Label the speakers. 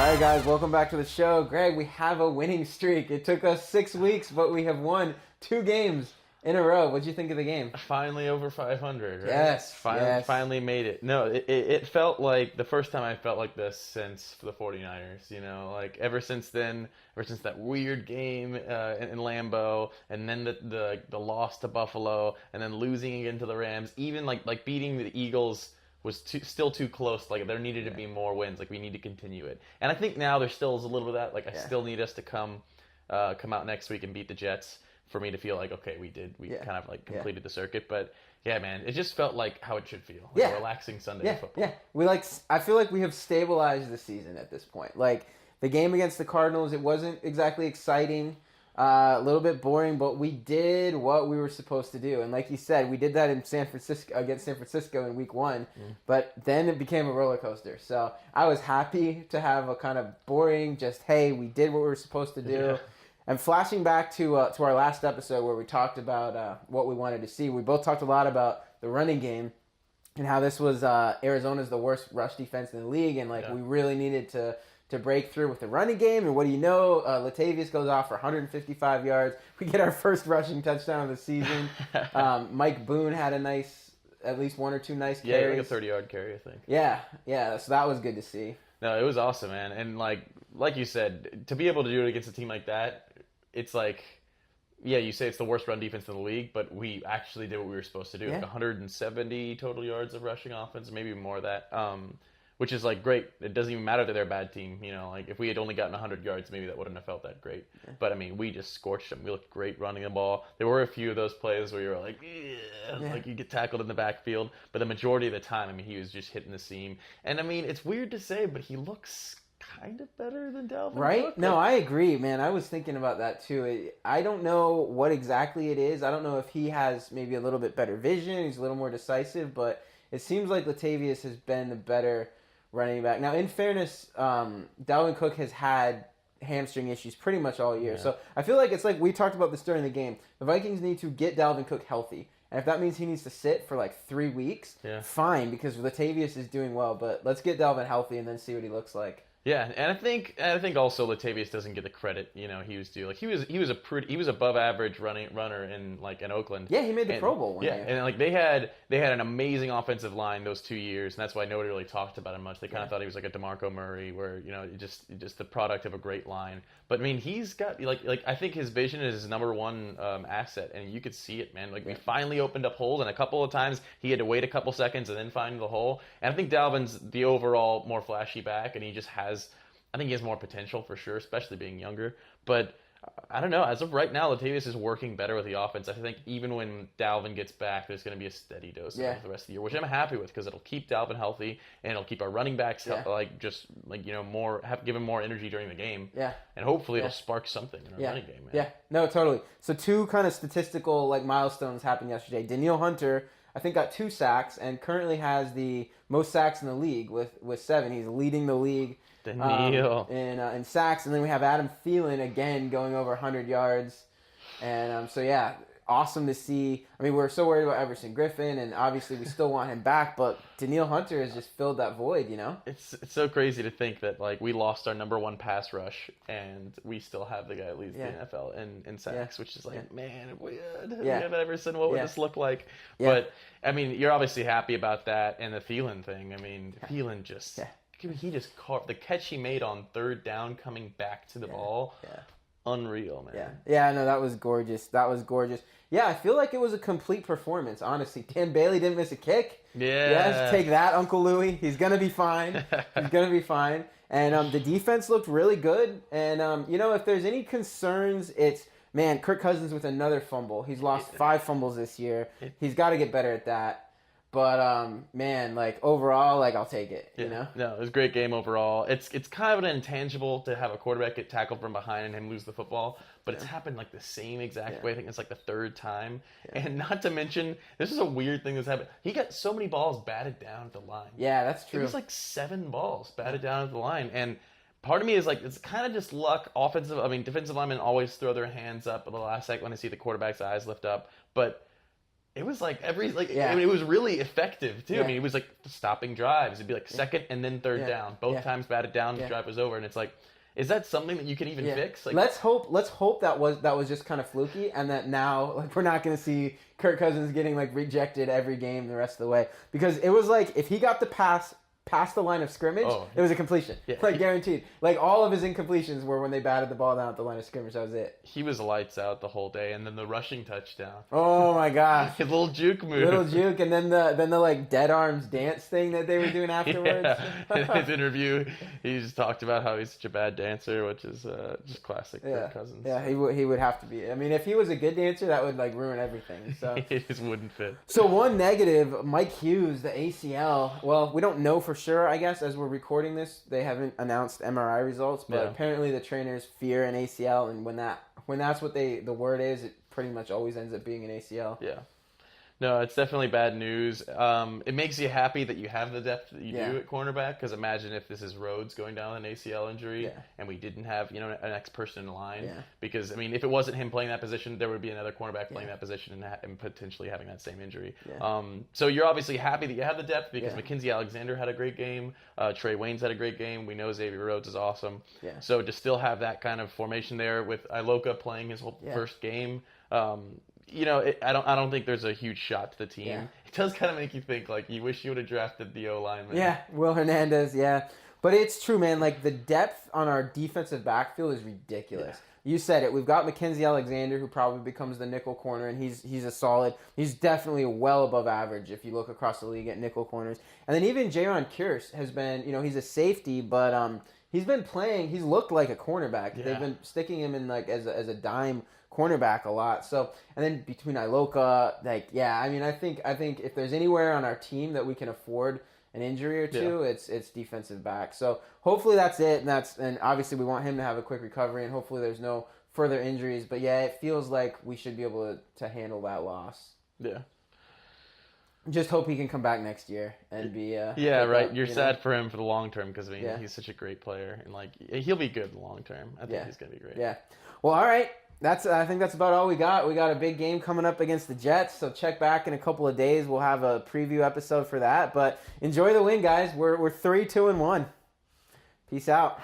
Speaker 1: right, guys, welcome back to the show. Greg, we have a winning streak. It took us 6 weeks, but we have won 2 games in a row. What'd you think of the game?
Speaker 2: Finally over 500, right?
Speaker 1: Yes, yes.
Speaker 2: Finally made it. No, it felt like the first time I felt like this since the 49ers, like ever since then, ever since that weird game in Lambeau, and then the loss to Buffalo, and then losing again to the Rams, even like beating the Eagles was still too close. Like there needed to be more wins. Like we need to continue it. And I think now there still is a little bit of that. Like I still need us to come out next week and beat the Jets for me to feel like, okay, we kind of like completed the circuit. But yeah, man, it just felt like how it should feel. Like a relaxing Sunday of football.
Speaker 1: Yeah. I feel like we have stabilized the season at this point. Like the game against the Cardinals, it wasn't exactly exciting. A little bit boring, but we did what we were supposed to do. And like you said, we did that in San Francisco against San Francisco in week 1, but then it became a roller coaster. So I was happy to have a kind of boring, just, hey, we did what we were supposed to do. Yeah. And flashing back to our last episode where we talked about what we wanted to see, we both talked a lot about the running game and how this was Arizona's the worst rush defense in the league, and we really needed to break through with the running game. And what do you know? Latavius goes off for 155 yards. We get our first rushing touchdown of the season. Mike Boone had a nice, at least 1 or 2 nice carries.
Speaker 2: Yeah, like a 30-yard carry, I think.
Speaker 1: Yeah. So that was good to see.
Speaker 2: No, it was awesome, man. And like you said, to be able to do it against a team like that, it's like, yeah, you say it's the worst run defense in the league, but we actually did what we were supposed to do. Like 170 total yards of rushing offense, maybe more of that. Which is great. It doesn't even matter that they're a bad team. If we had only gotten 100 yards, maybe that wouldn't have felt that great. Yeah. But I mean, we just scorched them. We looked great running the ball. There were a few of those plays where you were like you get tackled in the backfield. But the majority of the time, I mean, he was just hitting the seam. And I mean, it's weird to say, but he looks kind of better than Dalvin
Speaker 1: Right?
Speaker 2: Cook.
Speaker 1: No, I agree, man. I was thinking about that too. I don't know what exactly it is. I don't know if he has maybe a little bit better vision. He's a little more decisive, but it seems like Latavius has been the better running back. Now, in fairness, Dalvin Cook has had hamstring issues pretty much all year. Yeah. So I feel like it's like we talked about this during the game. The Vikings need to get Dalvin Cook healthy. And if that means he needs to sit for 3 weeks, fine, because Latavius is doing well. But let's get Dalvin healthy and then see what he looks like.
Speaker 2: Yeah, and I think also Latavius doesn't get the credit he was due. He was above average runner in Oakland.
Speaker 1: Yeah, he made the Pro Bowl one year.
Speaker 2: And they had an amazing offensive line those 2 years, and that's why nobody really talked about him much. They kind of thought he was like a DeMarco Murray, where just the product of a great line. But I mean, he's got I think his vision is his number one asset, and you could see it, man. We finally opened up holes, and a couple of times he had to wait a couple seconds and then find the hole. And I think Dalvin's the overall more flashy back, and he just has. I think he has more potential for sure, especially being younger. But I don't know. As of right now, Latavius is working better with the offense. I think even when Dalvin gets back, there's going to be a steady dose of the rest of the year, which I'm happy with because it'll keep Dalvin healthy and it'll keep our running backs give him more energy during the game.
Speaker 1: Yeah.
Speaker 2: And hopefully it'll spark something in our running game, man.
Speaker 1: Yeah. No, totally. So 2 kind of statistical milestones happened yesterday. Danielle Hunter, I think, got 2 sacks and currently has the most sacks in the league with 7. He's leading the league in sacks. And then we have Adam Thielen again going over 100 yards. And awesome to see. I mean, we're so worried about Everson Griffin, and obviously we still want him back, but Danielle Hunter has just filled that void,
Speaker 2: It's so crazy to think that we lost our number 1 pass rush and we still have the guy that leads the NFL in sacks, which is man, if we have Everson, what would this look like? Yeah. But I mean, you're obviously happy about that, and the Thielen thing. I mean, Thielen just he just carved the catch he made on 3rd down coming back to the ball. Yeah. Unreal, man.
Speaker 1: Yeah, no, that was gorgeous. Yeah, I feel like it was a complete performance, honestly. Dan Bailey didn't miss a kick.
Speaker 2: Yeah.
Speaker 1: Yes, take that, Uncle Louie. He's going to be fine. And the defense looked really good. And, if there's any concerns, it's, man, Kirk Cousins with another fumble. He's lost 5 fumbles this year. He's got to get better at that. But, man, overall, I'll take it,
Speaker 2: No, it was a great game overall. It's kind of an intangible to have a quarterback get tackled from behind and him lose the football, but it's happened the same exact way. I think it's the 3rd time. Yeah. And not to mention, this is a weird thing that's happened. He got so many balls batted down at the line.
Speaker 1: Yeah, that's true.
Speaker 2: It was 7 balls batted down at the line. And part of me is it's kind of just luck. Defensive linemen always throw their hands up at the last second when they see the quarterback's eyes lift up. But It was like I
Speaker 1: Yeah.
Speaker 2: mean, it was really effective too.
Speaker 1: Yeah.
Speaker 2: I mean, it was like stopping drives. It'd be like second and then third
Speaker 1: Yeah.
Speaker 2: down. Both
Speaker 1: Yeah.
Speaker 2: times batted down, the
Speaker 1: Yeah.
Speaker 2: drive was over, and it's like, is that something that you can even
Speaker 1: Yeah.
Speaker 2: fix? Like,
Speaker 1: Let's hope that was just kind of fluky, and that now like we're not going to see Kirk Cousins getting like rejected every game the rest of the way, because it was like if he got the pass past the line of scrimmage, it was a completion, like guaranteed. Like all of his incompletions were when they batted the ball down at the line of scrimmage. That was it.
Speaker 2: he was lights out the whole day, and then the rushing touchdown,
Speaker 1: Oh my gosh.
Speaker 2: his little juke move,
Speaker 1: Little juke, and then the like dead arms dance thing that they were doing afterwards.
Speaker 2: In his interview, he just talked about how he's such a bad dancer, which is just classic Kirk Cousins.
Speaker 1: Yeah, he would have to be. I mean, if he was a good dancer, that would like ruin everything. So
Speaker 2: It just wouldn't fit.
Speaker 1: So one negative, Mike Hughes, the ACL. Well, we don't know for sure, I guess, as we're recording this. They haven't announced MRI results, but apparently the trainers fear an ACL, and when that's what the word is, it pretty much always ends up being an ACL.
Speaker 2: Yeah. No, it's definitely bad news. It makes you happy that you have the depth that you do at cornerback, because imagine if this is Rhodes going down with an ACL injury and we didn't have, an next person in line.
Speaker 1: Yeah.
Speaker 2: Because, I mean, if it wasn't him playing that position, there would be another cornerback playing that position and potentially having that same injury.
Speaker 1: Yeah.
Speaker 2: So you're obviously happy that you have the depth, because Mackenzie Alexander had a great game. Trey Waynes had a great game. We know Xavier Rhodes is awesome.
Speaker 1: Yeah.
Speaker 2: So to still have that kind of formation there with Iloka playing his whole first game, I don't think there's a huge shot to the team.
Speaker 1: Yeah.
Speaker 2: It does kind of make you think, like, you wish you would have drafted the O-lineman.
Speaker 1: Yeah, Will Hernandez, But it's true, man. Like, the depth on our defensive backfield is ridiculous. Yeah. You said it. We've got Mackenzie Alexander, who probably becomes the nickel corner, and he's a solid. He's definitely well above average if you look across the league at nickel corners. And then even Jaron Kearse has been, he's a safety, but he's been playing. He's looked like a cornerback. Yeah. They've been sticking him in like as a dime cornerback a lot. So, and then between Iloka, I think if there's anywhere on our team that we can afford an injury or two, it's defensive back. So hopefully that's it, and obviously we want him to have a quick recovery, and hopefully there's no further injuries. But it feels like we should be able to handle that loss.
Speaker 2: Yeah.
Speaker 1: Just hope he can come back next year and be.
Speaker 2: Right. You're sad for him for the long term, because he's such a great player, and like he'll be good in the long term. I think he's gonna be great.
Speaker 1: Yeah. Well, all right. I think that's about all we got. We got a big game coming up against the Jets, so check back in a couple of days. We'll have a preview episode for that. But enjoy the win, guys. We're 3-2-1. Peace out.